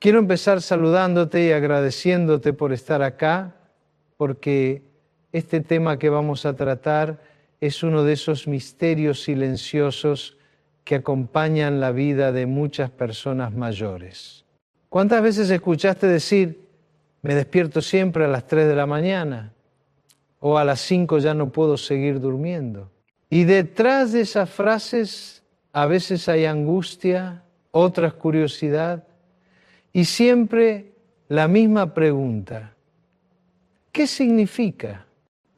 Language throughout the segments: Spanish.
Quiero empezar saludándote y agradeciéndote por estar acá, porque este tema que vamos a tratar es uno de esos misterios silenciosos que acompañan la vida de muchas personas mayores. ¿Cuántas veces escuchaste decir, me despierto siempre a las 3 de la mañana? O a las 5 ya no puedo seguir durmiendo. Y detrás de esas frases a veces hay angustia, otras curiosidad, y siempre la misma pregunta. ¿Qué significa?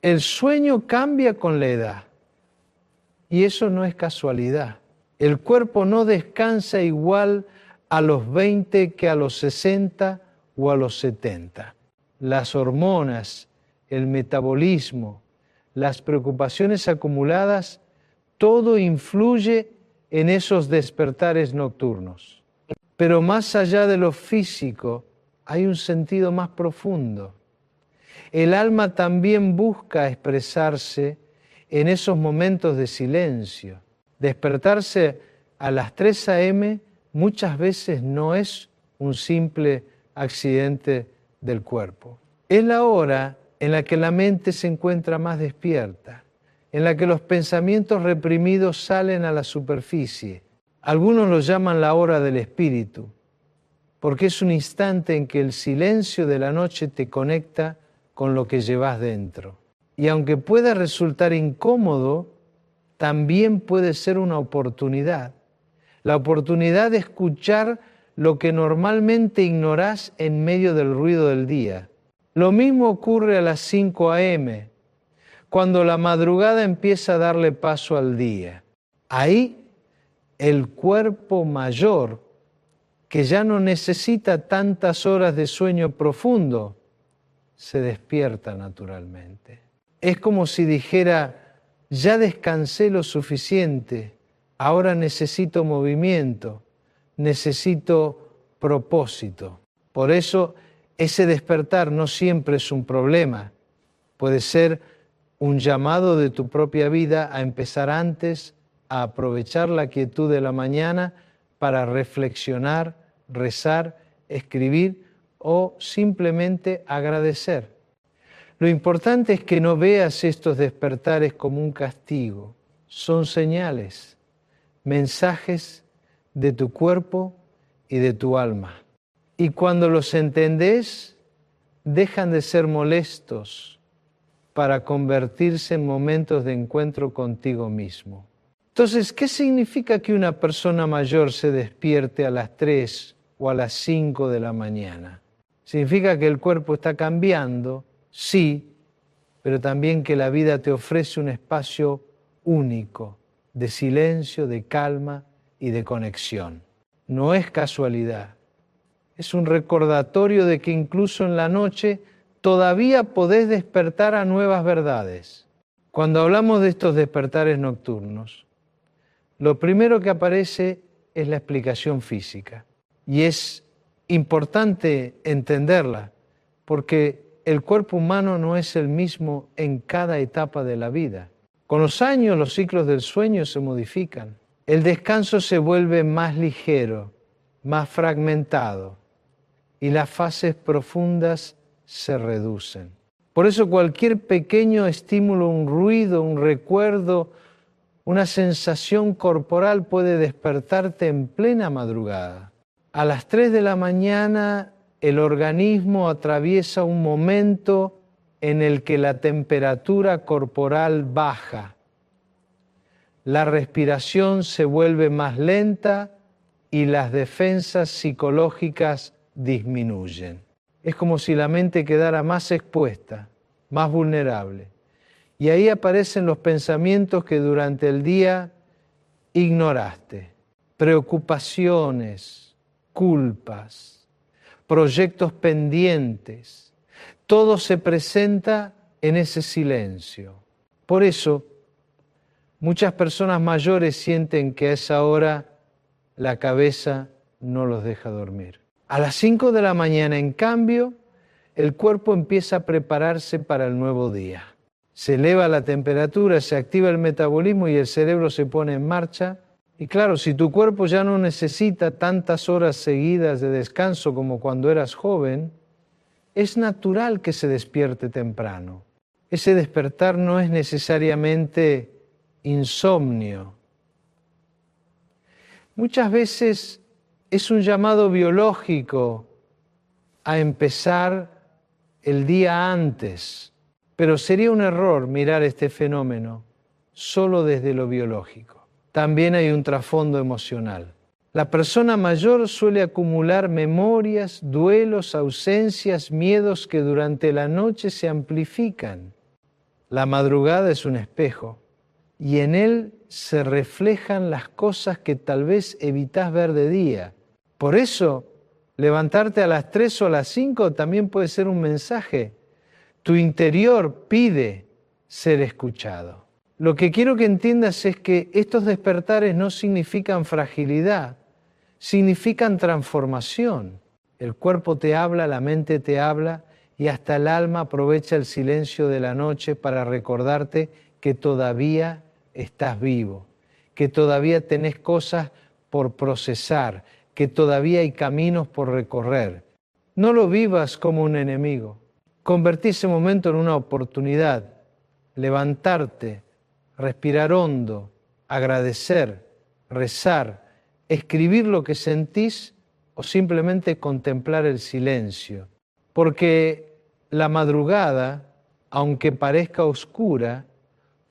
El sueño cambia con la edad. Y eso no es casualidad. El cuerpo no descansa igual a los 20 que a los 60 o a los 70. Las hormonas, el metabolismo, las preocupaciones acumuladas, todo influye en esos despertares nocturnos. Pero más allá de lo físico, hay un sentido más profundo. El alma también busca expresarse en esos momentos de silencio. Despertarse a las 3 a.m. muchas veces no es un simple accidente del cuerpo. Es la hora en la que la mente se encuentra más despierta, en la que los pensamientos reprimidos salen a la superficie. Algunos lo llaman la hora del espíritu, porque es un instante en que el silencio de la noche te conecta con lo que llevas dentro. Y aunque pueda resultar incómodo, también puede ser una oportunidad. La oportunidad de escuchar lo que normalmente ignorás en medio del ruido del día. Lo mismo ocurre a las 5 a.m., cuando la madrugada empieza a darle paso al día. Ahí el cuerpo mayor, que ya no necesita tantas horas de sueño profundo, se despierta naturalmente. Es como si dijera, ya descansé lo suficiente, ahora necesito movimiento, necesito propósito. Por eso, ese despertar no siempre es un problema. Puede ser un llamado de tu propia vida a empezar antes, a aprovechar la quietud de la mañana para reflexionar, rezar, escribir o simplemente agradecer. Lo importante es que no veas estos despertares como un castigo. Son señales, mensajes de tu cuerpo y de tu alma. Y cuando los entendés, dejan de ser molestos para convertirse en momentos de encuentro contigo mismo. Entonces, ¿qué significa que una persona mayor se despierte a las 3 o a las 5 de la mañana? ¿Significa que el cuerpo está cambiando? Sí, pero también que la vida te ofrece un espacio único de silencio, de calma y de conexión. No es casualidad. Es un recordatorio de que incluso en la noche todavía podés despertar a nuevas verdades. Cuando hablamos de estos despertares nocturnos, lo primero que aparece es la explicación física. Y es importante entenderla, porque el cuerpo humano no es el mismo en cada etapa de la vida. Con los años los ciclos del sueño se modifican. El descanso se vuelve más ligero, más fragmentado, y las fases profundas se reducen. Por eso cualquier pequeño estímulo, un ruido, un recuerdo, una sensación corporal puede despertarte en plena madrugada. A las 3 de la mañana el organismo atraviesa un momento en el que la temperatura corporal baja. La respiración se vuelve más lenta y las defensas psicológicas disminuyen. Es como si la mente quedara más expuesta, más vulnerable. Y ahí aparecen los pensamientos que durante el día ignoraste. Preocupaciones, culpas, proyectos pendientes. Todo se presenta en ese silencio. Por eso, muchas personas mayores sienten que a esa hora la cabeza no los deja dormir. A las 5 de la mañana, en cambio, el cuerpo empieza a prepararse para el nuevo día. Se eleva la temperatura, se activa el metabolismo y el cerebro se pone en marcha Y claro, si tu cuerpo ya no necesita tantas horas seguidas de descanso como cuando eras joven, es natural que se despierte temprano. Ese despertar no es necesariamente insomnio. Muchas veces es un llamado biológico a empezar el día antes, pero sería un error mirar este fenómeno solo desde lo biológico. También hay un trasfondo emocional. La persona mayor suele acumular memorias, duelos, ausencias, miedos que durante la noche se amplifican. La madrugada es un espejo y en él se reflejan las cosas que tal vez evitás ver de día. Por eso, levantarte a las 3 o a las 5 también puede ser un mensaje. Tu interior pide ser escuchado. Lo que quiero que entiendas es que estos despertares no significan fragilidad, significan transformación. El cuerpo te habla, la mente te habla y hasta el alma aprovecha el silencio de la noche para recordarte que todavía estás vivo, que todavía tenés cosas por procesar, que todavía hay caminos por recorrer. No lo vivas como un enemigo. Convertí ese momento en una oportunidad. Levantarte, respirar hondo, agradecer, rezar, escribir lo que sentís o simplemente contemplar el silencio. Porque la madrugada, aunque parezca oscura,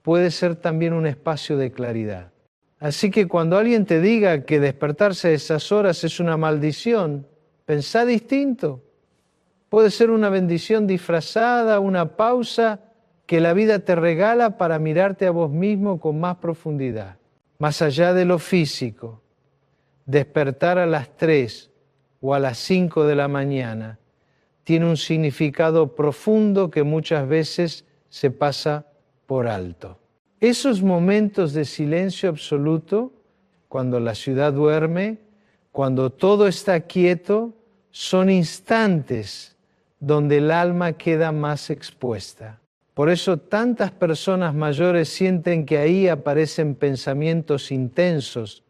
puede ser también un espacio de claridad. Así que cuando alguien te diga que despertarse a esas horas es una maldición, pensá distinto. Puede ser una bendición disfrazada, una pausa que la vida te regala para mirarte a vos mismo con más profundidad. Más allá de lo físico, despertar a las 3 o a las 5 de la mañana tiene un significado profundo que muchas veces se pasa por alto. Esos momentos de silencio absoluto, cuando la ciudad duerme, cuando todo está quieto, son instantes donde el alma queda más expuesta. Por eso tantas personas mayores sienten que ahí aparecen pensamientos intensos,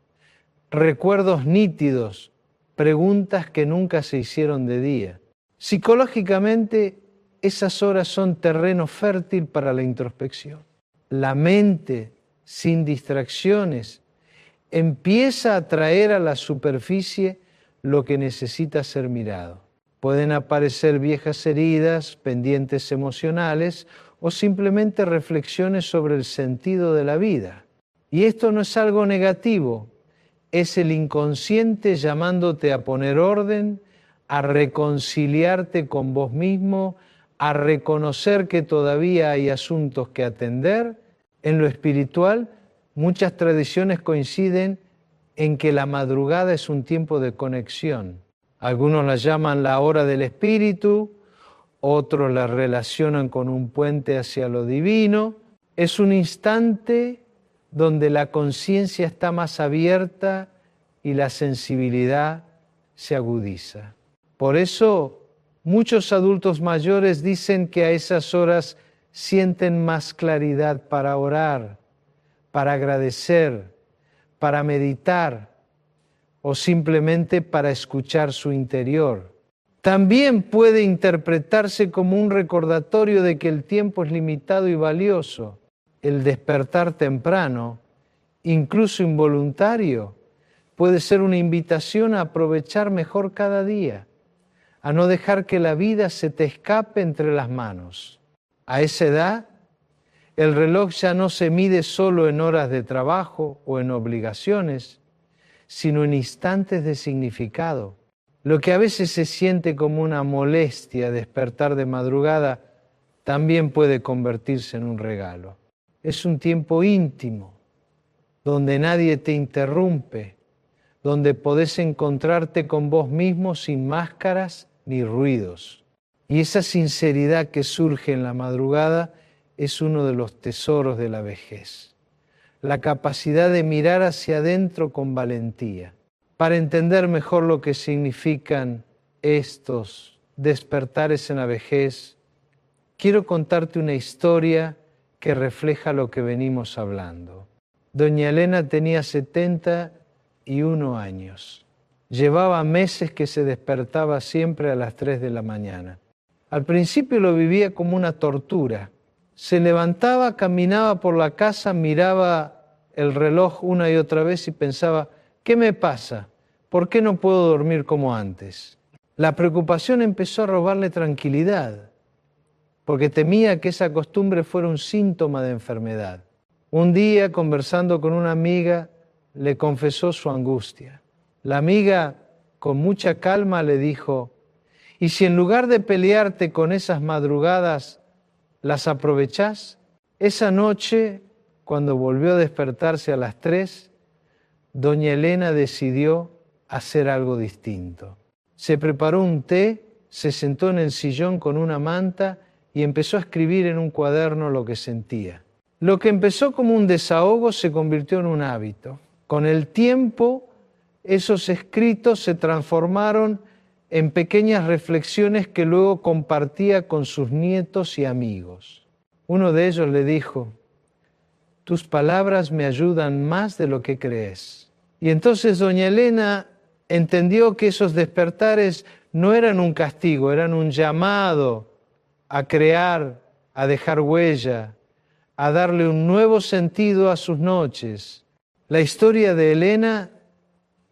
recuerdos nítidos, preguntas que nunca se hicieron de día. Psicológicamente, esas horas son terreno fértil para la introspección. La mente, sin distracciones, empieza a traer a la superficie lo que necesita ser mirado. Pueden aparecer viejas heridas, pendientes emocionales o simplemente reflexiones sobre el sentido de la vida. Y esto no es algo negativo, es el inconsciente llamándote a poner orden, a reconciliarte con vos mismo, a reconocer que todavía hay asuntos que atender. En lo espiritual, muchas tradiciones coinciden en que la madrugada es un tiempo de conexión. Algunos la llaman la hora del espíritu, otros la relacionan con un puente hacia lo divino. Es un instante donde la conciencia está más abierta y la sensibilidad se agudiza. Por eso, muchos adultos mayores dicen que a esas horas sienten más claridad para orar, para agradecer, para meditar o simplemente para escuchar su interior. También puede interpretarse como un recordatorio de que el tiempo es limitado y valioso. El despertar temprano, incluso involuntario, puede ser una invitación a aprovechar mejor cada día, a no dejar que la vida se te escape entre las manos. A esa edad, el reloj ya no se mide solo en horas de trabajo o en obligaciones, sino en instantes de significado. Lo que a veces se siente como una molestia despertar de madrugada, también puede convertirse en un regalo. Es un tiempo íntimo, donde nadie te interrumpe, donde podés encontrarte con vos mismo sin máscaras ni ruidos. Y esa sinceridad que surge en la madrugada es uno de los tesoros de la vejez. La capacidad de mirar hacia adentro con valentía. Para entender mejor lo que significan estos despertares en la vejez, quiero contarte una historia que refleja lo que venimos hablando. Doña Elena tenía 71 años. Llevaba meses que se despertaba siempre a las 3 de la mañana. Al principio lo vivía como una tortura. Se levantaba, caminaba por la casa, miraba el reloj una y otra vez y pensaba, ¿qué me pasa? ¿Por qué no puedo dormir como antes? La preocupación empezó a robarle tranquilidad, porque temía que esa costumbre fuera un síntoma de enfermedad. Un día, conversando con una amiga, le confesó su angustia. La amiga, con mucha calma, le dijo, ¿y si en lugar de pelearte con esas madrugadas, las aprovechás? Esa noche, cuando volvió a despertarse a las 3, doña Elena decidió hacer algo distinto. Se preparó un té, se sentó en el sillón con una manta y empezó a escribir en un cuaderno lo que sentía. Lo que empezó como un desahogo se convirtió en un hábito. Con el tiempo, esos escritos se transformaron en pequeñas reflexiones que luego compartía con sus nietos y amigos. Uno de ellos le dijo, tus palabras me ayudan más de lo que crees. Y entonces doña Elena entendió que esos despertares no eran un castigo, eran un llamado a crear, a dejar huella, a darle un nuevo sentido a sus noches. La historia de Elena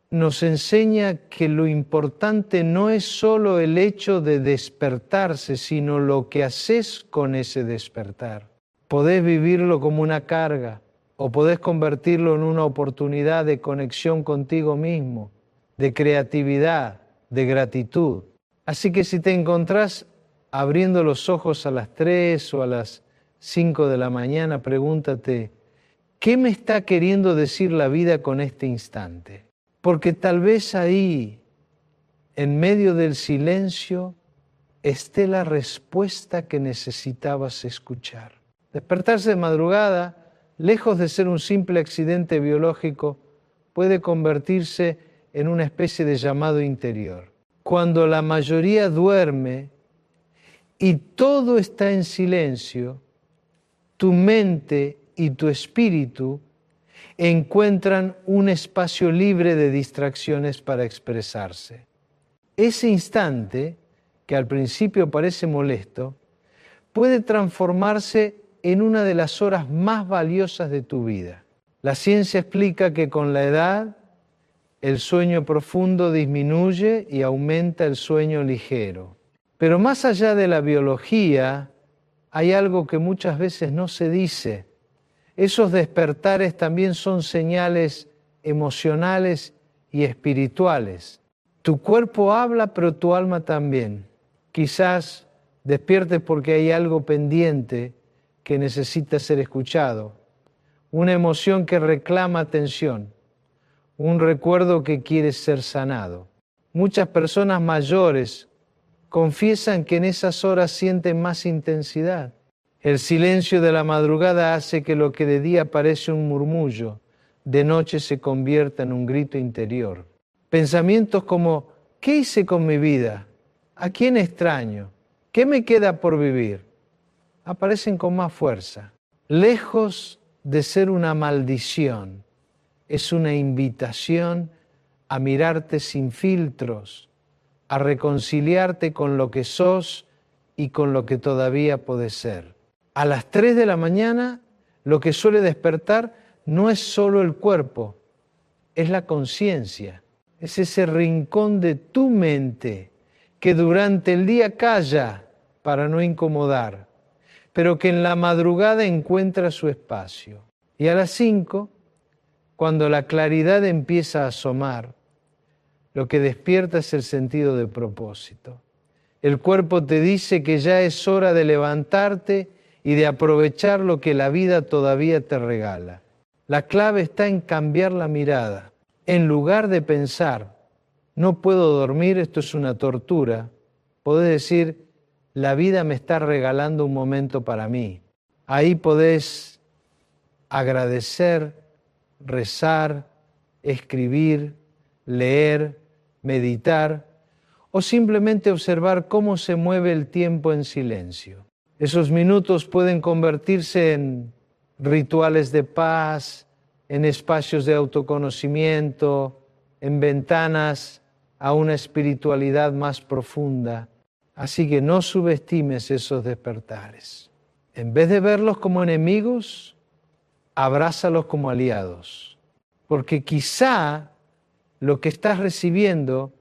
nos enseña que lo importante no es solo el hecho de despertarse, sino lo que haces con ese despertar. Podés vivirlo como una carga o podés convertirlo en una oportunidad de conexión contigo mismo, de creatividad, de gratitud. Así que si te encontrás abriendo los ojos a las 3 o a las 5 de la mañana, pregúntate, ¿qué me está queriendo decir la vida con este instante? Porque tal vez ahí, en medio del silencio, esté la respuesta que necesitabas escuchar. Despertarse de madrugada, lejos de ser un simple accidente biológico, puede convertirse en una especie de llamado interior. Cuando la mayoría duerme y todo está en silencio, tu mente y tu espíritu encuentran un espacio libre de distracciones para expresarse. Ese instante, que al principio parece molesto, puede transformarse en una de las horas más valiosas de tu vida. La ciencia explica que con la edad el sueño profundo disminuye y aumenta el sueño ligero. Pero más allá de la biología, hay algo que muchas veces no se dice. Esos despertares también son señales emocionales y espirituales. Tu cuerpo habla, pero tu alma también. Quizás despiertes porque hay algo pendiente que necesita ser escuchado, una emoción que reclama atención, un recuerdo que quiere ser sanado. Muchas personas mayores confiesan que en esas horas sienten más intensidad. El silencio de la madrugada hace que lo que de día parece un murmullo, de noche se convierta en un grito interior. Pensamientos como, ¿qué hice con mi vida? ¿A quién extraño? ¿Qué me queda por vivir? Aparecen con más fuerza. Lejos de ser una maldición, es una invitación a mirarte sin filtros, a reconciliarte con lo que sos y con lo que todavía podés ser. A las 3 de la mañana, lo que suele despertar no es solo el cuerpo, es la conciencia. Es ese rincón de tu mente que durante el día calla para no incomodar, pero que en la madrugada encuentra su espacio. Y a las 5, cuando la claridad empieza a asomar, lo que despierta es el sentido de propósito. El cuerpo te dice que ya es hora de levantarte y de aprovechar lo que la vida todavía te regala. La clave está en cambiar la mirada. En lugar de pensar, no puedo dormir, esto es una tortura, podés decir, la vida me está regalando un momento para mí. Ahí podés agradecer, rezar, escribir, leer, meditar o simplemente observar cómo se mueve el tiempo en silencio. Esos minutos pueden convertirse en rituales de paz, en espacios de autoconocimiento, en ventanas a una espiritualidad más profunda. Así que no subestimes esos despertares. En vez de verlos como enemigos, abrázalos como aliados. Porque quizá lo que estás recibiendo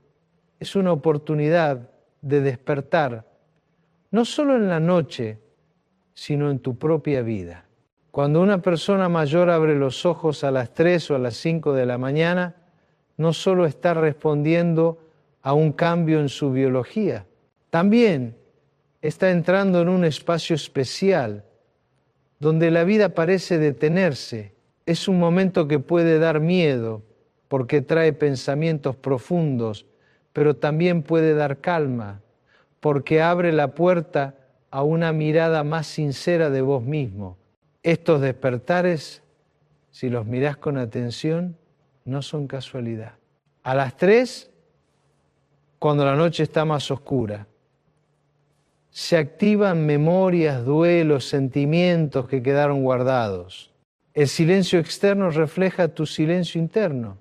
es una oportunidad de despertar, no solo en la noche, sino en tu propia vida. Cuando una persona mayor abre los ojos a las 3 o a las 5 de la mañana, no solo está respondiendo a un cambio en su biología, también está entrando en un espacio especial donde la vida parece detenerse. Es un momento que puede dar miedo porque trae pensamientos profundos, pero también puede dar calma porque abre la puerta a una mirada más sincera de vos mismo. Estos despertares, si los mirás con atención, no son casualidad. A las 3, cuando la noche está más oscura, se activan memorias, duelos, sentimientos que quedaron guardados. El silencio externo refleja tu silencio interno.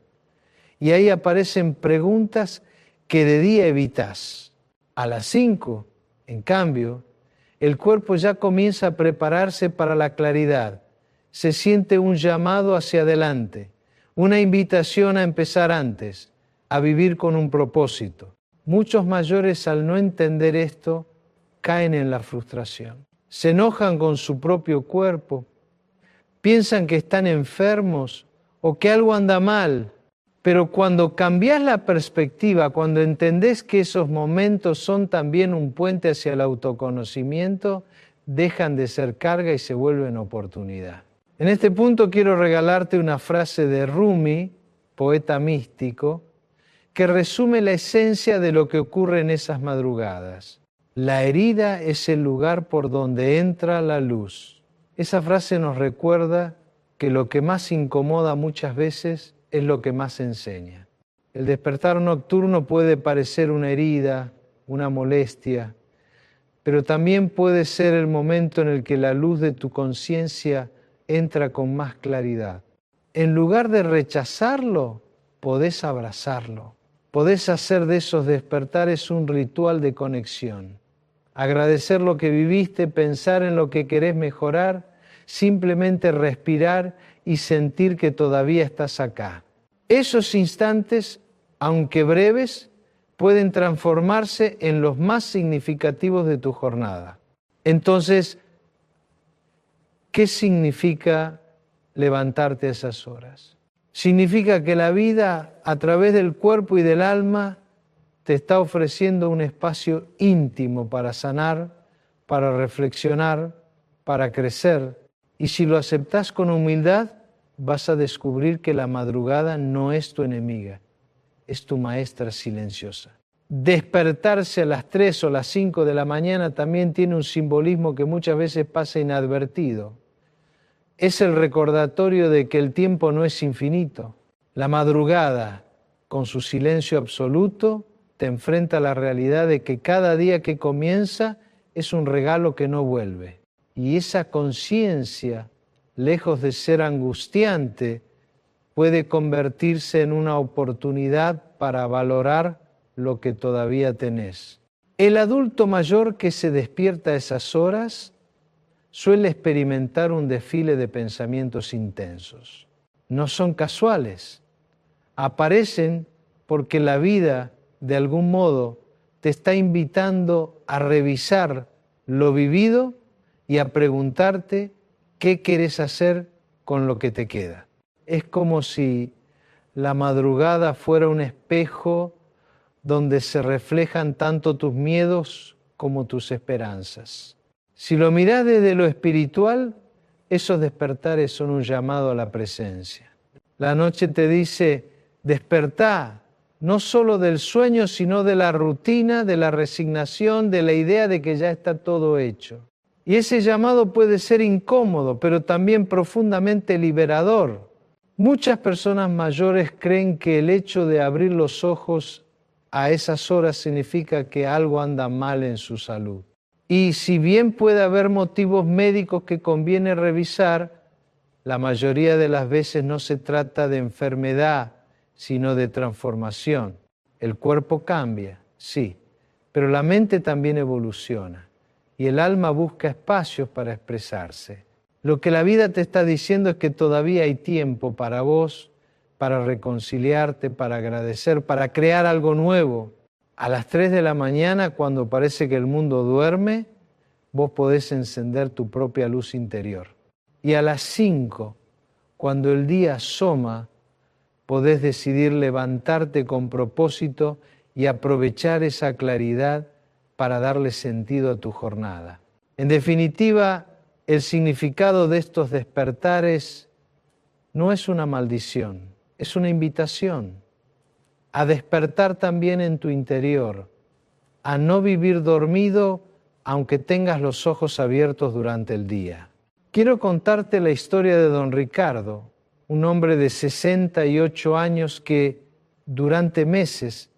Y ahí aparecen preguntas que de día evitas. A las 5, en cambio, el cuerpo ya comienza a prepararse para la claridad. Se siente un llamado hacia adelante, una invitación a empezar antes, a vivir con un propósito. Muchos mayores, al no entender esto, caen en la frustración. Se enojan con su propio cuerpo, piensan que están enfermos o que algo anda mal. Pero cuando cambias la perspectiva, cuando entendés que esos momentos son también un puente hacia el autoconocimiento, dejan de ser carga y se vuelven oportunidad. En este punto quiero regalarte una frase de Rumi, poeta místico, que resume la esencia de lo que ocurre en esas madrugadas. La herida es el lugar por donde entra la luz. Esa frase nos recuerda que lo que más incomoda muchas veces es lo que más enseña. El despertar nocturno puede parecer una herida, una molestia, pero también puede ser el momento en el que la luz de tu conciencia entra con más claridad. En lugar de rechazarlo, podés abrazarlo. Podés hacer de esos despertares un ritual de conexión. Agradecer lo que viviste, pensar en lo que querés mejorar, simplemente respirar y sentir que todavía estás acá. Esos instantes, aunque breves, pueden transformarse en los más significativos de tu jornada. Entonces, ¿qué significa levantarte a esas horas? Significa que la vida, a través del cuerpo y del alma, te está ofreciendo un espacio íntimo para sanar, para reflexionar, para crecer. Y si lo aceptás con humildad, vas a descubrir que la madrugada no es tu enemiga, es tu maestra silenciosa. Despertarse a las 3 o las 5 de la mañana también tiene un simbolismo que muchas veces pasa inadvertido. Es el recordatorio de que el tiempo no es infinito. La madrugada, con su silencio absoluto, te enfrenta a la realidad de que cada día que comienza es un regalo que no vuelve. Y esa conciencia, lejos de ser angustiante, puede convertirse en una oportunidad para valorar lo que todavía tenés. El adulto mayor que se despierta a esas horas suele experimentar un desfile de pensamientos intensos. No son casuales, aparecen porque la vida, de algún modo, te está invitando a revisar lo vivido y a preguntarte qué querés hacer con lo que te queda. Es como si la madrugada fuera un espejo donde se reflejan tanto tus miedos como tus esperanzas. Si lo mirás desde lo espiritual, esos despertares son un llamado a la presencia. La noche te dice, despertá, no solo del sueño, sino de la rutina, de la resignación, de la idea de que ya está todo hecho. Y ese llamado puede ser incómodo, pero también profundamente liberador. Muchas personas mayores creen que el hecho de abrir los ojos a esas horas significa que algo anda mal en su salud. Y si bien puede haber motivos médicos que conviene revisar, la mayoría de las veces no se trata de enfermedad, sino de transformación. El cuerpo cambia, sí, pero la mente también evoluciona y el alma busca espacios para expresarse. Lo que la vida te está diciendo es que todavía hay tiempo para vos, para reconciliarte, para agradecer, para crear algo nuevo. A las 3 de la mañana, cuando parece que el mundo duerme, vos podés encender tu propia luz interior. Y a las 5, cuando el día asoma, podés decidir levantarte con propósito y aprovechar esa claridad para darle sentido a tu jornada. En definitiva, el significado de estos despertares no es una maldición, es una invitación a despertar también en tu interior, a no vivir dormido aunque tengas los ojos abiertos durante el día. Quiero contarte la historia de don Ricardo, un hombre de 68 años que durante meses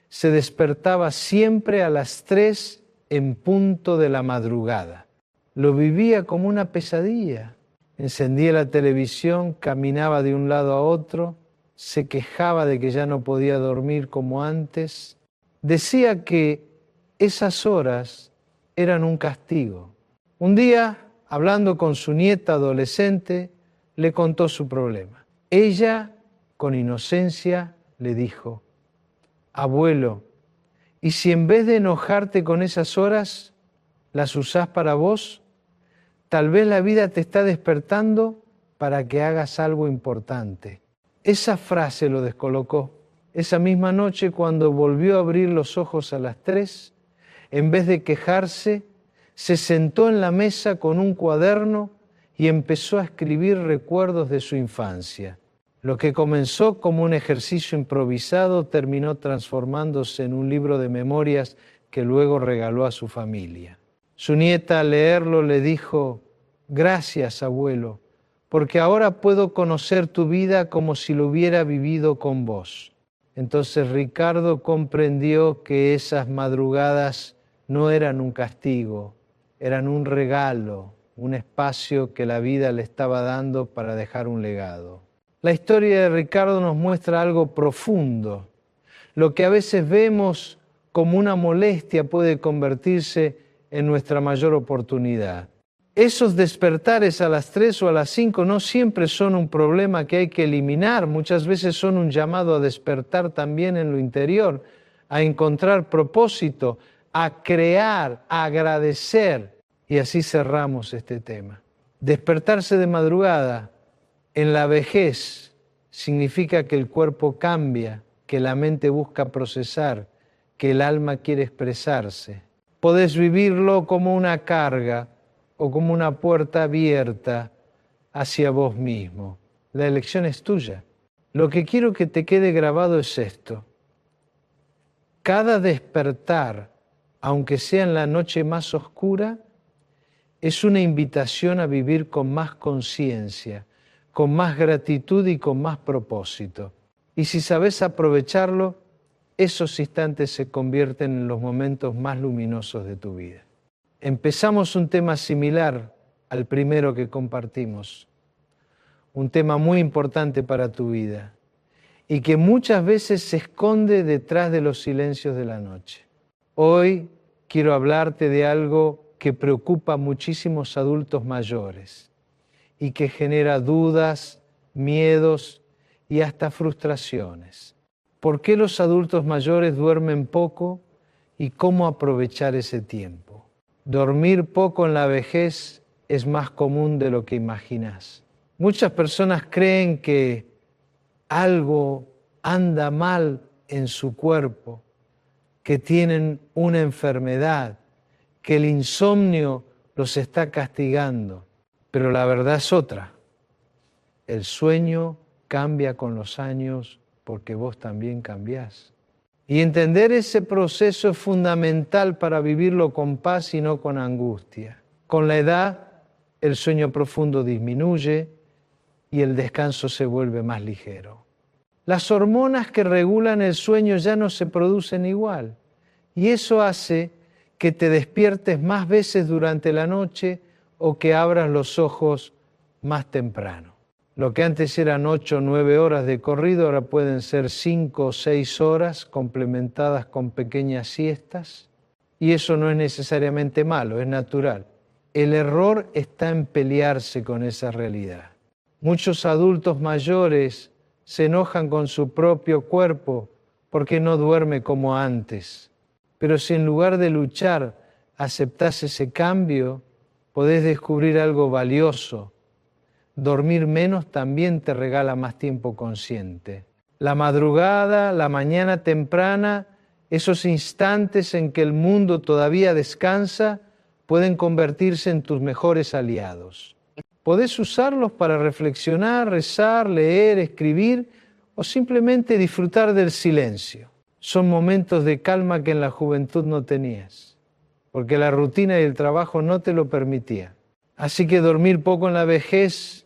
se despertaba siempre a las 3 en punto de la madrugada. Lo vivía como una pesadilla. Encendía la televisión, caminaba de un lado a otro, se quejaba de que ya no podía dormir como antes. Decía que esas horas eran un castigo. Un día, hablando con su nieta adolescente, le contó su problema. Ella, con inocencia, le dijo: abuelo, ¿y si en vez de enojarte con esas horas, las usás para vos? Tal vez la vida te está despertando para que hagas algo importante. Esa frase lo descolocó. Esa misma noche, cuando volvió a abrir los ojos a las 3, en vez de quejarse, se sentó en la mesa con un cuaderno y empezó a escribir recuerdos de su infancia. Lo que comenzó como un ejercicio improvisado terminó transformándose en un libro de memorias que luego regaló a su familia. Su nieta, al leerlo, le dijo: gracias, abuelo, porque ahora puedo conocer tu vida como si lo hubiera vivido con vos. Entonces Ricardo comprendió que esas madrugadas no eran un castigo, eran un regalo, un espacio que la vida le estaba dando para dejar un legado. La historia de Ricardo nos muestra algo profundo. Lo que a veces vemos como una molestia puede convertirse en nuestra mayor oportunidad. Esos despertares a las 3 o a las 5 no siempre son un problema que hay que eliminar, muchas veces son un llamado a despertar también en lo interior, a encontrar propósito, a crear, a agradecer. Y así cerramos este tema. Despertarse de madrugada en la vejez significa que el cuerpo cambia, que la mente busca procesar, que el alma quiere expresarse. Podés vivirlo como una carga o como una puerta abierta hacia vos mismo. La elección es tuya. Lo que quiero que te quede grabado es esto. Cada despertar, aunque sea en la noche más oscura, es una invitación a vivir con más conciencia, con más gratitud y con más propósito. Y si sabes aprovecharlo, esos instantes se convierten en los momentos más luminosos de tu vida. Empezamos un tema similar al primero que compartimos, un tema muy importante para tu vida y que muchas veces se esconde detrás de los silencios de la noche. Hoy quiero hablarte de algo que preocupa a muchísimos adultos mayores y que genera dudas, miedos y hasta frustraciones. ¿Por qué los adultos mayores duermen poco y cómo aprovechar ese tiempo? Dormir poco en la vejez es más común de lo que imaginas. Muchas personas creen que algo anda mal en su cuerpo, que tienen una enfermedad, que el insomnio los está castigando, pero la verdad es otra. El sueño cambia con los años porque vos también cambiás. Y entender ese proceso es fundamental para vivirlo con paz y no con angustia. Con la edad, el sueño profundo disminuye y el descanso se vuelve más ligero. Las hormonas que regulan el sueño ya no se producen igual y eso hace que te despiertes más veces durante la noche o que abras los ojos más temprano. Lo que antes eran 8 o 9 horas de corrido, ahora pueden ser 5 o 6 horas complementadas con pequeñas siestas. Y eso no es necesariamente malo, es natural. El error está en pelearse con esa realidad. Muchos adultos mayores se enojan con su propio cuerpo porque no duerme como antes. Pero si en lugar de luchar aceptás ese cambio, podés descubrir algo valioso. Dormir menos también te regala más tiempo consciente. La madrugada, la mañana temprana, esos instantes en que el mundo todavía descansa, pueden convertirse en tus mejores aliados. Podés usarlos para reflexionar, rezar, leer, escribir o simplemente disfrutar del silencio. Son momentos de calma que en la juventud no tenías, porque la rutina y el trabajo no te lo permitían. Así que dormir poco en la vejez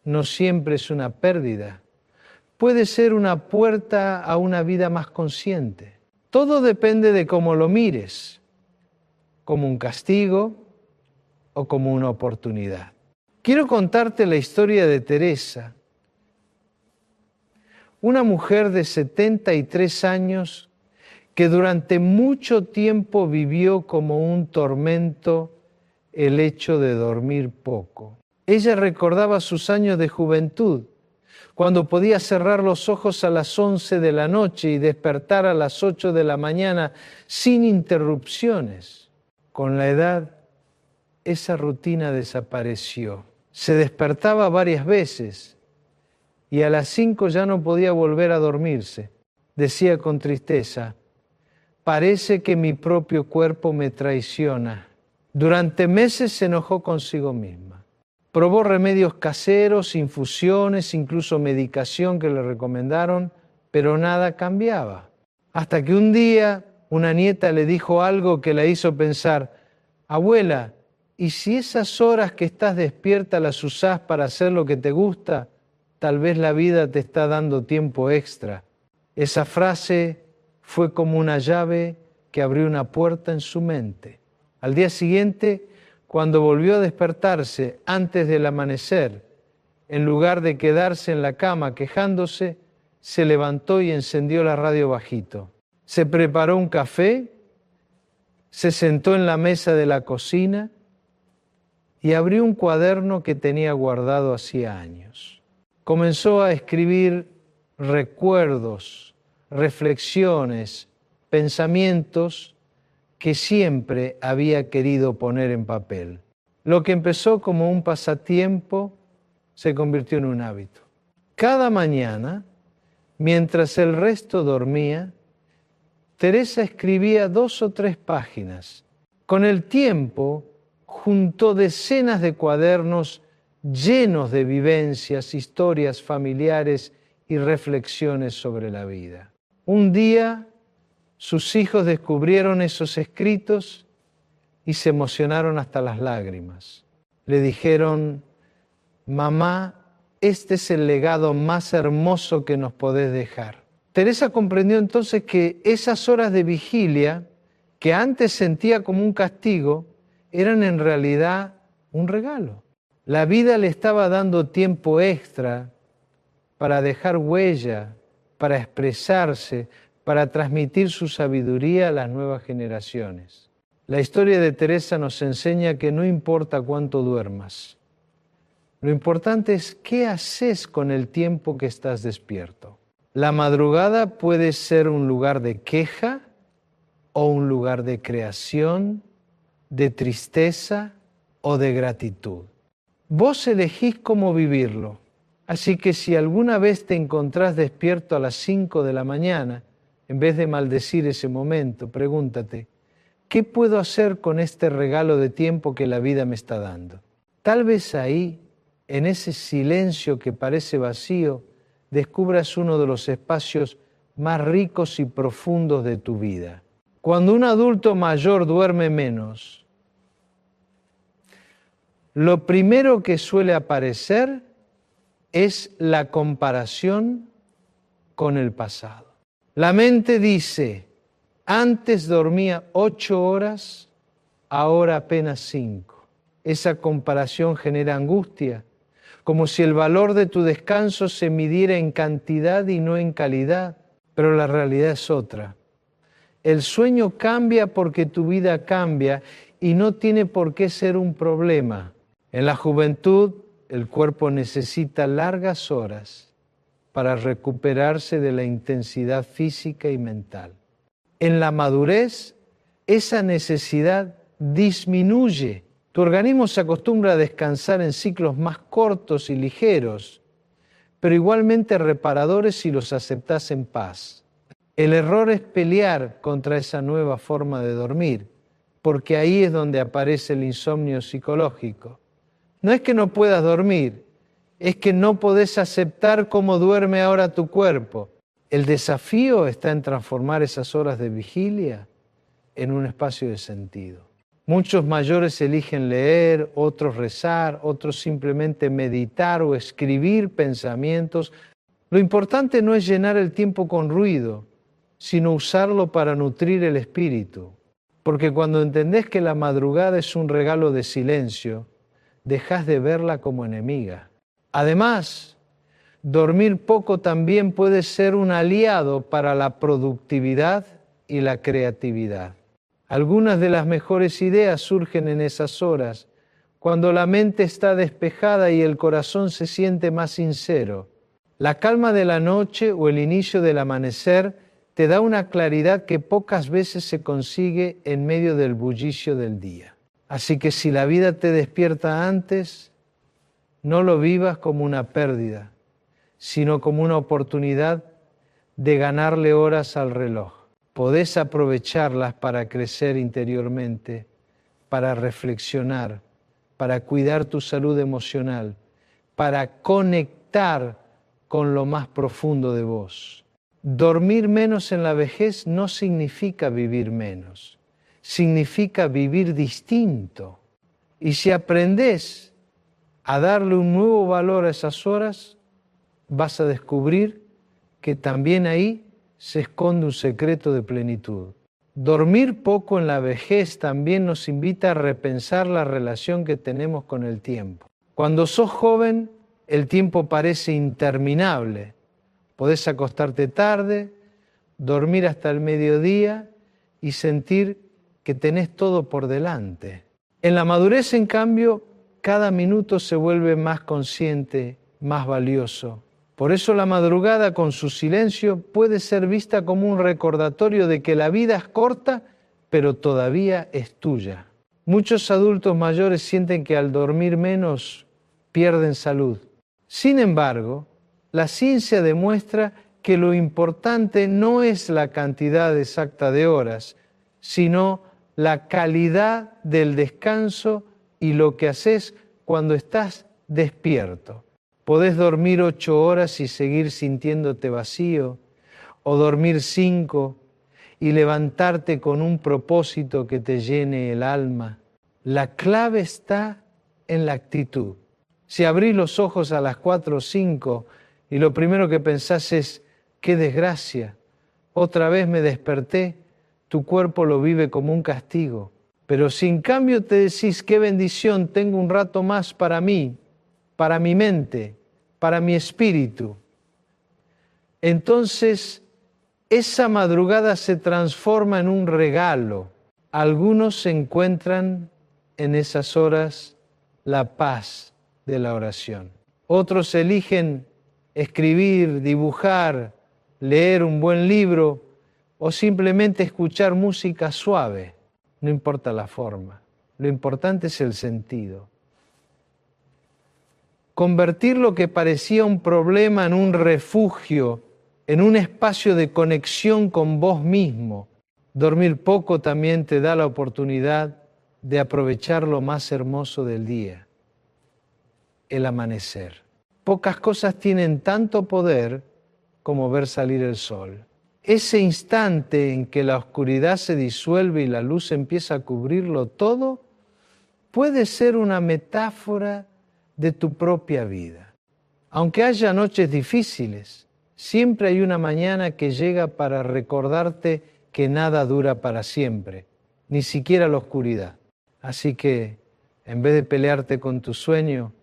no siempre es una pérdida. Puede ser una puerta a una vida más consciente. Todo depende de cómo lo mires, como un castigo o como una oportunidad. Quiero contarte la historia de Teresa, una mujer de 73 años que durante mucho tiempo vivió como un tormento el hecho de dormir poco. Ella recordaba sus años de juventud, cuando podía cerrar los ojos a las 11 de la noche y despertar a las 8 de la mañana sin interrupciones. Con la edad, esa rutina desapareció. Se despertaba varias veces y a las 5 ya no podía volver a dormirse. Decía con tristeza, parece que mi propio cuerpo me traiciona. Durante meses se enojó consigo misma. Probó remedios caseros, infusiones, incluso medicación que le recomendaron, pero nada cambiaba. Hasta que un día una nieta le dijo algo que la hizo pensar, abuela, ¿y si esas horas que estás despierta las usás para hacer lo que te gusta? Tal vez la vida te está dando tiempo extra. Esa frase fue como una llave que abrió una puerta en su mente. Al día siguiente, cuando volvió a despertarse antes del amanecer, en lugar de quedarse en la cama quejándose, se levantó y encendió la radio bajito. Se preparó un café, se sentó en la mesa de la cocina y abrió un cuaderno que tenía guardado hacía años. Comenzó a escribir recuerdos, reflexiones, pensamientos que siempre había querido poner en papel. Lo que empezó como un pasatiempo se convirtió en un hábito. Cada mañana, mientras el resto dormía, Teresa escribía 2 o 3 páginas. Con el tiempo, juntó decenas de cuadernos llenos de vivencias, historias familiares y reflexiones sobre la vida. Un día, sus hijos descubrieron esos escritos y se emocionaron hasta las lágrimas. Le dijeron, mamá, este es el legado más hermoso que nos podés dejar. Teresa comprendió entonces que esas horas de vigilia, que antes sentía como un castigo, eran en realidad un regalo. La vida le estaba dando tiempo extra para dejar huella, para expresarse, para transmitir su sabiduría a las nuevas generaciones. La historia de Teresa nos enseña que no importa cuánto duermas, lo importante es qué haces con el tiempo que estás despierto. La madrugada puede ser un lugar de queja o un lugar de creación, de tristeza o de gratitud. Vos elegís cómo vivirlo. Así que si alguna vez te encontrás despierto a las 5 de la mañana, en vez de maldecir ese momento, pregúntate, ¿qué puedo hacer con este regalo de tiempo que la vida me está dando? Tal vez ahí, en ese silencio que parece vacío, descubras uno de los espacios más ricos y profundos de tu vida. Cuando un adulto mayor duerme menos, lo primero que suele aparecer es la comparación con el pasado. La mente dice, antes dormía 8 horas, ahora apenas 5. Esa comparación genera angustia, como si el valor de tu descanso se midiera en cantidad y no en calidad, pero la realidad es otra. El sueño cambia porque tu vida cambia y no tiene por qué ser un problema. En la juventud, el cuerpo necesita largas horas para recuperarse de la intensidad física y mental. En la madurez, esa necesidad disminuye. Tu organismo se acostumbra a descansar en ciclos más cortos y ligeros, pero igualmente reparadores si los aceptas en paz. El error es pelear contra esa nueva forma de dormir, porque ahí es donde aparece el insomnio psicológico. No es que no puedas dormir, es que no podés aceptar cómo duerme ahora tu cuerpo. El desafío está en transformar esas horas de vigilia en un espacio de sentido. Muchos mayores eligen leer, otros rezar, otros simplemente meditar o escribir pensamientos. Lo importante no es llenar el tiempo con ruido, sino usarlo para nutrir el espíritu. Porque cuando entendés que la madrugada es un regalo de silencio, dejás de verla como enemiga. Además, dormir poco también puede ser un aliado para la productividad y la creatividad. Algunas de las mejores ideas surgen en esas horas, cuando la mente está despejada y el corazón se siente más sincero. La calma de la noche o el inicio del amanecer te da una claridad que pocas veces se consigue en medio del bullicio del día. Así que si la vida te despierta antes, no lo vivas como una pérdida, sino como una oportunidad de ganarle horas al reloj. Podés aprovecharlas para crecer interiormente, para reflexionar, para cuidar tu salud emocional, para conectar con lo más profundo de vos. Dormir menos en la vejez no significa vivir menos, significa vivir distinto. Y si aprendés a darle un nuevo valor a esas horas, vas a descubrir que también ahí se esconde un secreto de plenitud. Dormir poco en la vejez también nos invita a repensar la relación que tenemos con el tiempo. Cuando sos joven, el tiempo parece interminable. Podés acostarte tarde, dormir hasta el mediodía y sentir que tenés todo por delante. En la madurez, en cambio, cada minuto se vuelve más consciente, más valioso. Por eso la madrugada con su silencio puede ser vista como un recordatorio de que la vida es corta, pero todavía es tuya. Muchos adultos mayores sienten que al dormir menos pierden salud. Sin embargo, la ciencia demuestra que lo importante no es la cantidad exacta de horas, sino la calidad del descanso y lo que haces cuando estás despierto. Podés dormir 8 horas y seguir sintiéndote vacío, o dormir 5 y levantarte con un propósito que te llene el alma. La clave está en la actitud. Si abrís los ojos a las 4 o 5 y lo primero que pensás es, ¡qué desgracia! Otra vez me desperté, tu cuerpo lo vive como un castigo. Pero si en cambio te decís, ¡qué bendición! Tengo un rato más para mí, para mi mente, para mi espíritu. Entonces, esa madrugada se transforma en un regalo. Algunos se encuentran en esas horas la paz de la oración. Otros eligen escribir, dibujar, leer un buen libro o simplemente escuchar música suave. No importa la forma, lo importante es el sentido. Convertir lo que parecía un problema en un refugio, en un espacio de conexión con vos mismo. Dormir poco también te da la oportunidad de aprovechar lo más hermoso del día, el amanecer. Pocas cosas tienen tanto poder como ver salir el sol. Ese instante en que la oscuridad se disuelve y la luz empieza a cubrirlo todo, puede ser una metáfora de tu propia vida. Aunque haya noches difíciles, siempre hay una mañana que llega para recordarte que nada dura para siempre, ni siquiera la oscuridad. Así que, en vez de pelearte con tu sueño,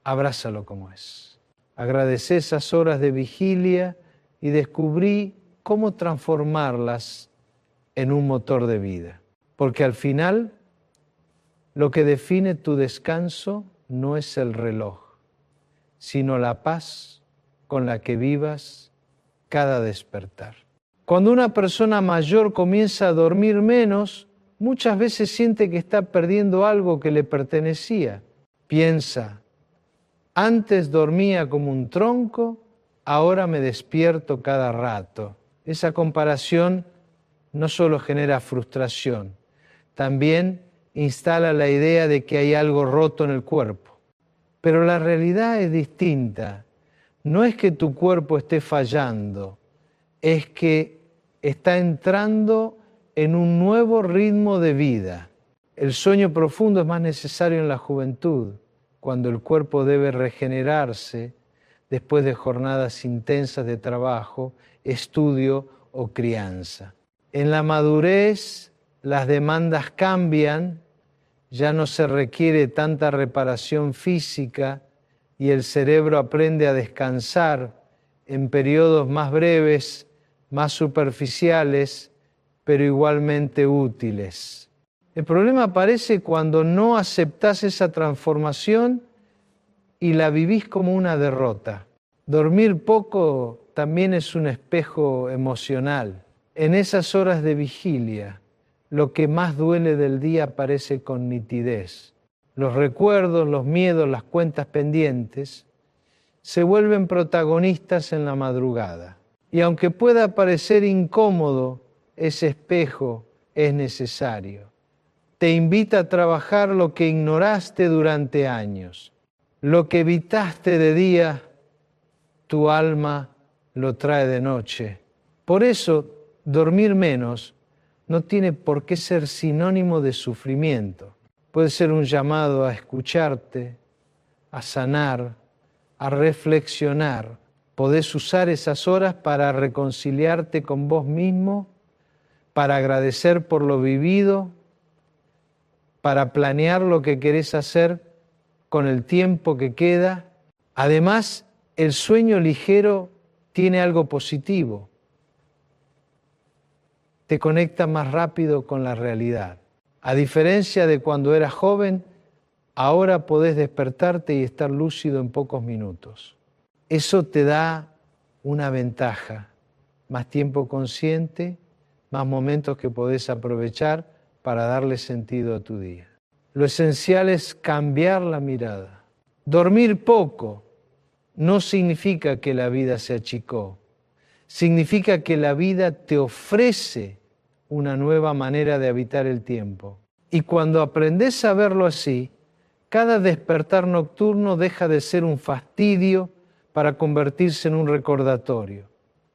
abrázalo como es. Agradecé esas horas de vigilia y descubrí cómo transformarlas en un motor de vida. Porque al final, lo que define tu descanso no es el reloj, sino la paz con la que vivas cada despertar. Cuando una persona mayor comienza a dormir menos, muchas veces siente que está perdiendo algo que le pertenecía. Piensa, antes dormía como un tronco, ahora me despierto cada rato. Esa comparación no solo genera frustración, también instala la idea de que hay algo roto en el cuerpo. Pero la realidad es distinta. No es que tu cuerpo esté fallando, es que está entrando en un nuevo ritmo de vida. El sueño profundo es más necesario en la juventud, cuando el cuerpo debe regenerarse después de jornadas intensas de trabajo, estudio o crianza. En la madurez, las demandas cambian, ya no se requiere tanta reparación física y el cerebro aprende a descansar en periodos más breves, más superficiales, pero igualmente útiles. El problema aparece cuando no aceptás esa transformación y la vivís como una derrota. Dormir poco también es un espejo emocional. En esas horas de vigilia, lo que más duele del día aparece con nitidez. Los recuerdos, los miedos, las cuentas pendientes se vuelven protagonistas en la madrugada. Y aunque pueda parecer incómodo, ese espejo es necesario. Te invita a trabajar lo que ignoraste durante años. Lo que evitaste de día, tu alma lo trae de noche. Por eso, dormir menos no tiene por qué ser sinónimo de sufrimiento. Puede ser un llamado a escucharte, a sanar, a reflexionar. Podés usar esas horas para reconciliarte con vos mismo, para agradecer por lo vivido, para planear lo que querés hacer con el tiempo que queda. Además, el sueño ligero tiene algo positivo. Te conecta más rápido con la realidad. A diferencia de cuando eras joven, ahora podés despertarte y estar lúcido en pocos minutos. Eso te da una ventaja, más tiempo consciente, más momentos que podés aprovechar para darle sentido a tu día. Lo esencial es cambiar la mirada. Dormir poco no significa que la vida se achicó, significa que la vida te ofrece una nueva manera de habitar el tiempo. Y cuando aprendes a verlo así, cada despertar nocturno deja de ser un fastidio para convertirse en un recordatorio.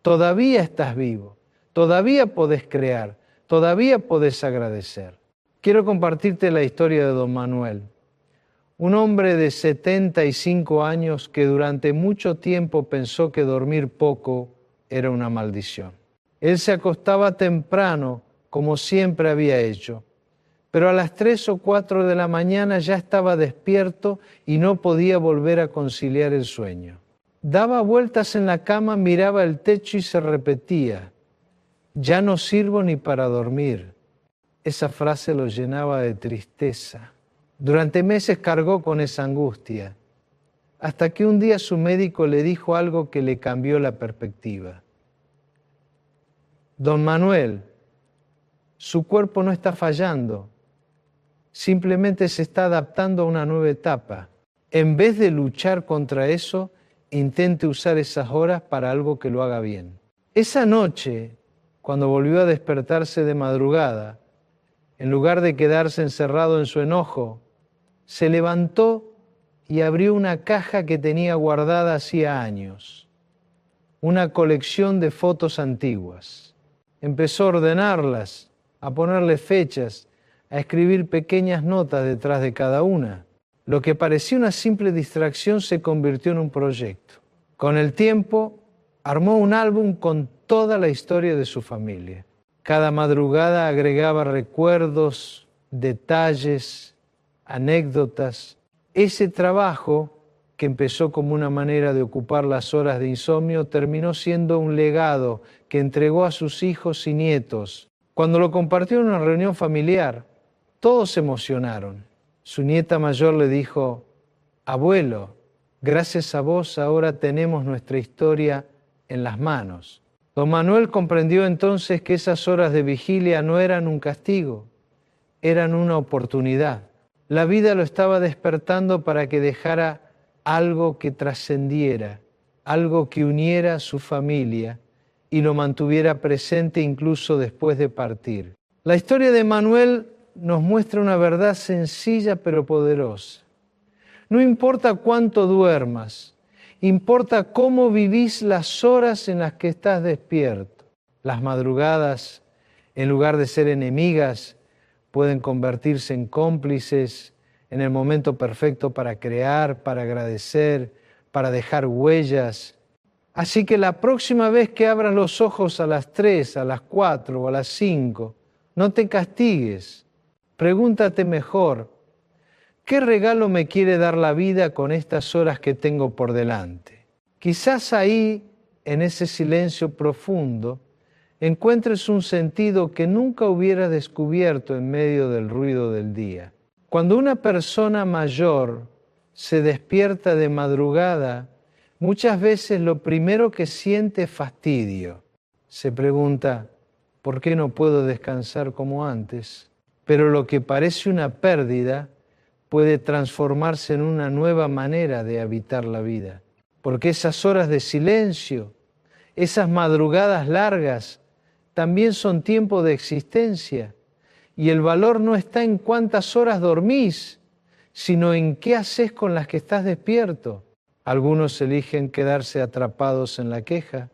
Todavía estás vivo, todavía podés crear, todavía podés agradecer. Quiero compartirte la historia de don Manuel, un hombre de 75 años que durante mucho tiempo pensó que dormir poco era una maldición. Él se acostaba temprano, como siempre había hecho, pero a las 3 o 4 de la mañana ya estaba despierto y no podía volver a conciliar el sueño. Daba vueltas en la cama, miraba el techo y se repetía: ya no sirvo ni para dormir. Esa frase lo llenaba de tristeza. Durante meses cargó con esa angustia, hasta que un día su médico le dijo algo que le cambió la perspectiva. Don Manuel, su cuerpo no está fallando, simplemente se está adaptando a una nueva etapa. En vez de luchar contra eso, intente usar esas horas para algo que lo haga bien. Esa noche, cuando volvió a despertarse de madrugada, en lugar de quedarse encerrado en su enojo, se levantó y abrió una caja que tenía guardada hacía años, una colección de fotos antiguas. Empezó a ordenarlas, a ponerle fechas, a escribir pequeñas notas detrás de cada una. Lo que parecía una simple distracción se convirtió en un proyecto. Con el tiempo, armó un álbum con toda la historia de su familia. Cada madrugada agregaba recuerdos, detalles, anécdotas. Ese trabajo que empezó como una manera de ocupar las horas de insomnio, terminó siendo un legado que entregó a sus hijos y nietos. Cuando lo compartió en una reunión familiar, todos se emocionaron. Su nieta mayor le dijo: abuelo, gracias a vos ahora tenemos nuestra historia en las manos. Don Manuel comprendió entonces que esas horas de vigilia no eran un castigo, eran una oportunidad. La vida lo estaba despertando para que dejara algo que trascendiera, algo que uniera a su familia y lo mantuviera presente incluso después de partir. La historia de Manuel nos muestra una verdad sencilla pero poderosa. No importa cuánto duermas, importa cómo vivís las horas en las que estás despierto. Las madrugadas, en lugar de ser enemigas, pueden convertirse en cómplices, en el momento perfecto para crear, para agradecer, para dejar huellas. Así que la próxima vez que abras los ojos a las 3, a las 4 o a las 5, no te castigues. Pregúntate mejor: ¿qué regalo me quiere dar la vida con estas horas que tengo por delante? Quizás ahí, en ese silencio profundo, encuentres un sentido que nunca hubieras descubierto en medio del ruido del día. Cuando una persona mayor se despierta de madrugada, muchas veces lo primero que siente es fastidio. Se pregunta: ¿por qué no puedo descansar como antes? Pero lo que parece una pérdida puede transformarse en una nueva manera de habitar la vida. Porque esas horas de silencio, esas madrugadas largas, también son tiempo de existencia. Y el valor no está en cuántas horas dormís, sino en qué haces con las que estás despierto. Algunos eligen quedarse atrapados en la queja,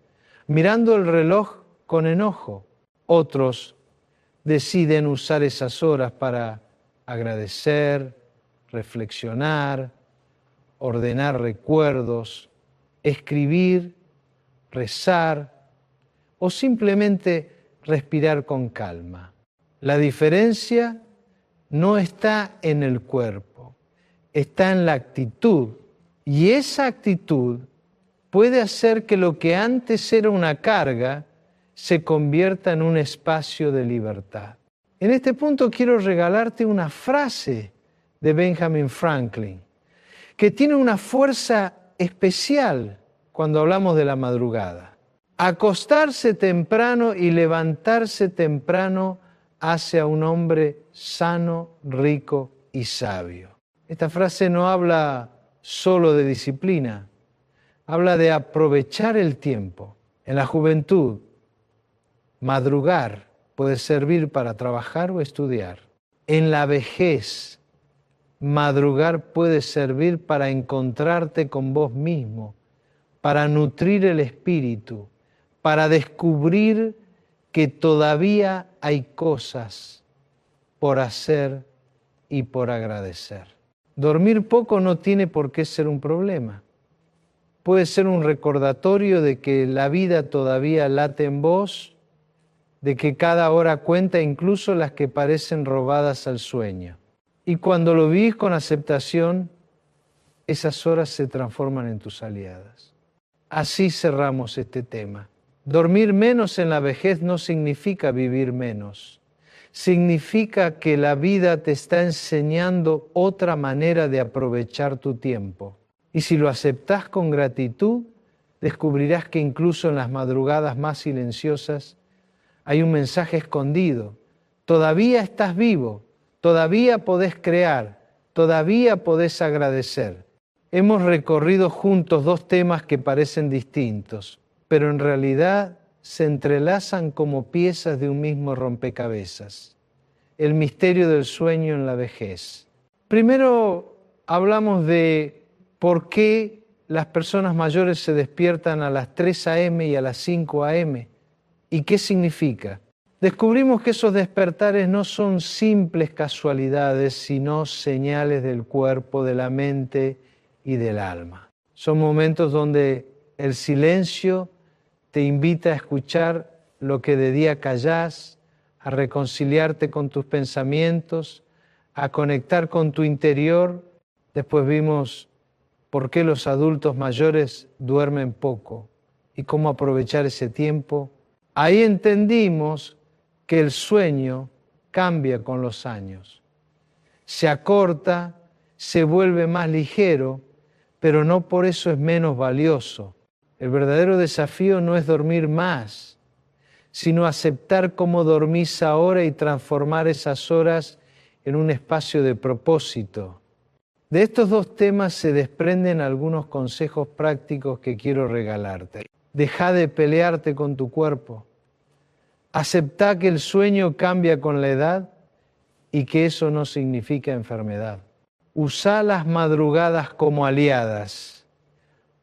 mirando el reloj con enojo. Otros deciden usar esas horas para agradecer, reflexionar, ordenar recuerdos, escribir, rezar o simplemente respirar con calma. La diferencia no está en el cuerpo, está en la actitud. Y esa actitud puede hacer que lo que antes era una carga se convierta en un espacio de libertad. En este punto quiero regalarte una frase de Benjamin Franklin, que tiene una fuerza especial cuando hablamos de la madrugada. Acostarse temprano y levantarse temprano hace a un hombre sano, rico y sabio. Esta frase no habla solo de disciplina, habla de aprovechar el tiempo. En la juventud, madrugar puede servir para trabajar o estudiar. En la vejez, madrugar puede servir para encontrarte con vos mismo, para nutrir el espíritu, para descubrir que todavía hay cosas por hacer y por agradecer. Dormir poco no tiene por qué ser un problema. Puede ser un recordatorio de que la vida todavía late en vos, de que cada hora cuenta, incluso las que parecen robadas al sueño. Y cuando lo vivís con aceptación, esas horas se transforman en tus aliadas. Así cerramos este tema. Dormir menos en la vejez no significa vivir menos. Significa que la vida te está enseñando otra manera de aprovechar tu tiempo. Y si lo aceptás con gratitud, descubrirás que incluso en las madrugadas más silenciosas hay un mensaje escondido. Todavía estás vivo, todavía podés crear, todavía podés agradecer. Hemos recorrido juntos dos temas que parecen distintos, pero en realidad se entrelazan como piezas de un mismo rompecabezas. El misterio del sueño en la vejez. Primero hablamos de por qué las personas mayores se despiertan a las 3 a.m. y a las 5 a.m. y qué significa. Descubrimos que esos despertares no son simples casualidades, sino señales del cuerpo, de la mente y del alma. Son momentos donde el silencio te invita a escuchar lo que de día callás, a reconciliarte con tus pensamientos, a conectar con tu interior. Después vimos por qué los adultos mayores duermen poco y cómo aprovechar ese tiempo, ahí entendimos que el sueño cambia con los años. Se acorta, se vuelve más ligero, pero no por eso es menos valioso. El verdadero desafío no es dormir más, sino aceptar cómo dormís ahora y transformar esas horas en un espacio de propósito. De estos dos temas se desprenden algunos consejos prácticos que quiero regalarte. Deja de pelearte con tu cuerpo. Aceptá que el sueño cambia con la edad y que eso no significa enfermedad. Usá las madrugadas como aliadas.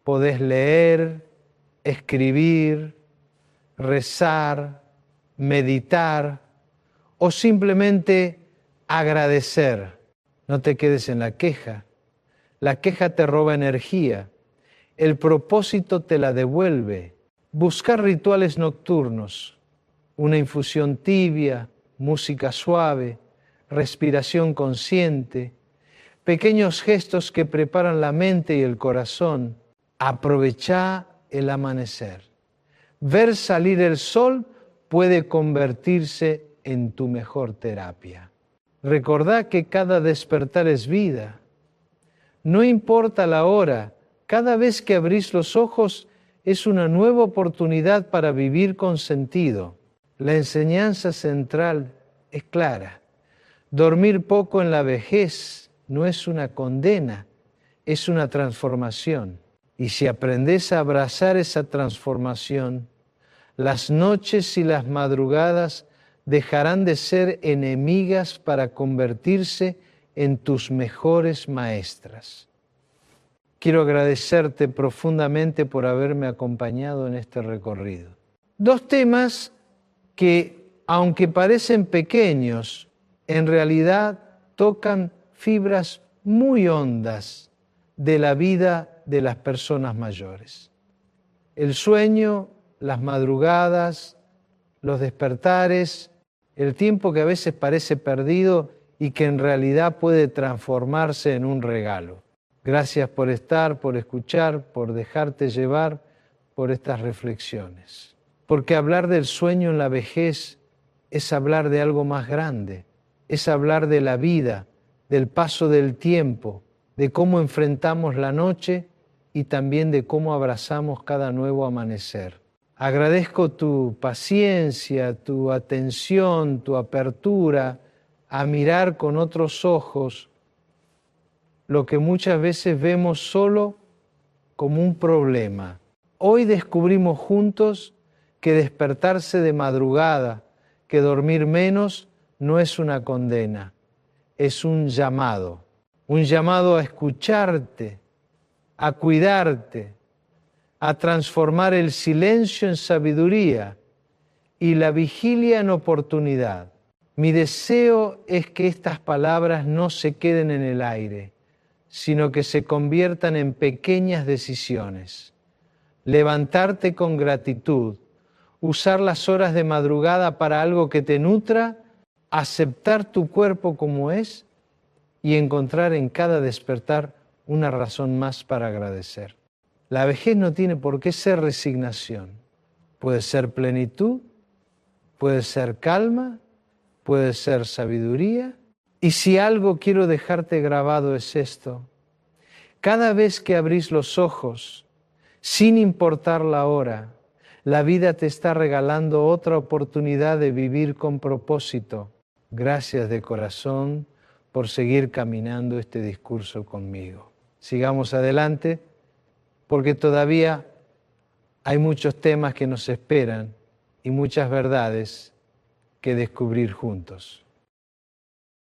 Podés leer, escribir, rezar, meditar o simplemente agradecer. No te quedes en la queja. La queja te roba energía. El propósito te la devuelve. Buscar rituales nocturnos, una infusión tibia, música suave, respiración consciente, pequeños gestos que preparan la mente y el corazón. Aprovechá el amanecer. Ver salir el sol puede convertirse en tu mejor terapia. Recordá que cada despertar es vida. No importa la hora, cada vez que abrís los ojos es una nueva oportunidad para vivir con sentido. La enseñanza central es clara. Dormir poco en la vejez no es una condena, es una transformación. Y si aprendes a abrazar esa transformación, las noches y las madrugadas dejarán de ser enemigas para convertirse en tus mejores maestras. Quiero agradecerte profundamente por haberme acompañado en este recorrido. Dos temas que, aunque parecen pequeños, en realidad tocan fibras muy hondas de la vida de las personas mayores. El sueño, las madrugadas, los despertares, el tiempo que a veces parece perdido y que en realidad puede transformarse en un regalo. Gracias por estar, por escuchar, por dejarte llevar por estas reflexiones. Porque hablar del sueño en la vejez es hablar de algo más grande, es hablar de la vida, del paso del tiempo, de cómo enfrentamos la noche y también de cómo abrazamos cada nuevo amanecer. Agradezco tu paciencia, tu atención, tu apertura a mirar con otros ojos lo que muchas veces vemos solo como un problema. Hoy descubrimos juntos que despertarse de madrugada, que dormir menos, no es una condena, es un llamado a escucharte, a cuidarte, a transformar el silencio en sabiduría y la vigilia en oportunidad. Mi deseo es que estas palabras no se queden en el aire, sino que se conviertan en pequeñas decisiones. Levantarte con gratitud, usar las horas de madrugada para algo que te nutra, aceptar tu cuerpo como es y encontrar en cada despertar una razón más para agradecer. La vejez no tiene por qué ser resignación. Puede ser plenitud, puede ser calma, puede ser sabiduría. Y si algo quiero dejarte grabado es esto: cada vez que abrís los ojos, sin importar la hora, la vida te está regalando otra oportunidad de vivir con propósito. Gracias de corazón por seguir caminando este discurso conmigo. Sigamos adelante, porque todavía hay muchos temas que nos esperan y muchas verdades que descubrir juntos.